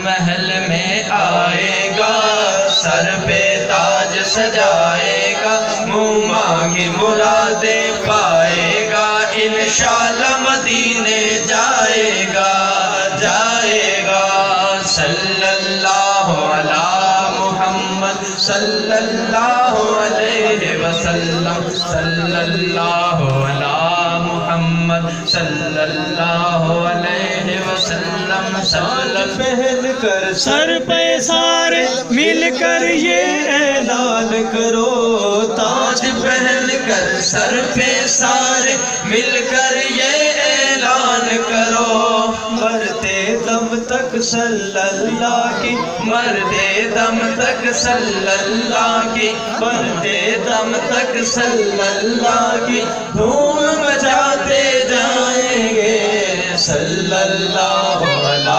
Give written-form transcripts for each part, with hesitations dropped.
محل میں آئے گا، سر پہ تاج سجائے گا، منہ مانگی مرادیں پائے گا، انشاءاللہ مدینے جائے گا، جائے گا۔ صلی اللہ علی محمد صلی اللہ علیہ وسلم، صلی اللہ علی محمد صلی اللہ علیہ وسلم، صلی پہن کر سر پہ سارے مل کر یہ اعلان کرو، تاج پہن کر سر پہ سارے مل کر یہ اعلان کرو، مرتے دم تک صلی اللہ کی، مرتے دم تک صلی اللہ کی، مرتے دم تک صلی اللہ کی دھوم مچاتے جائیں گے، صلی اللہ علی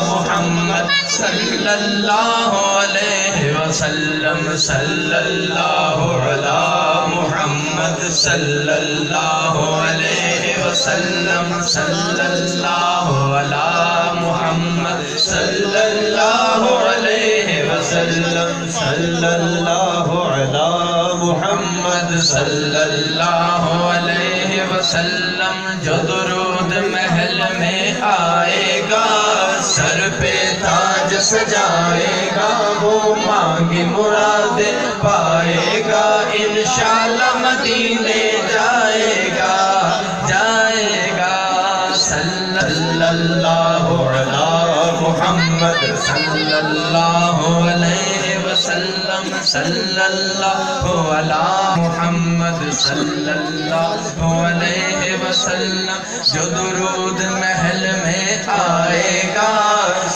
محمد صلی اللہ علیہ وسلم، صلی اللہ علی محمد صلی اللہ علیہ وسلم، صلی اللہ علی محمد صلی اللہ علیہ وسلم، صلی اللہ علی محمد صلی اللہ علیہ وسلم۔ جو درود محل میں آئے گا، سر پہ تاج سجائے گا، وہ مانگی مرادیں پائے گا، انشاءاللہ مدینے جائے گا، جائے گا۔ صلی اللہ علی محمد صلی اللہ علیہ وسلم، صلی اللہ علی محمد صلی اللہ علیہ وسلم۔ جو درود محل میں آئے گا،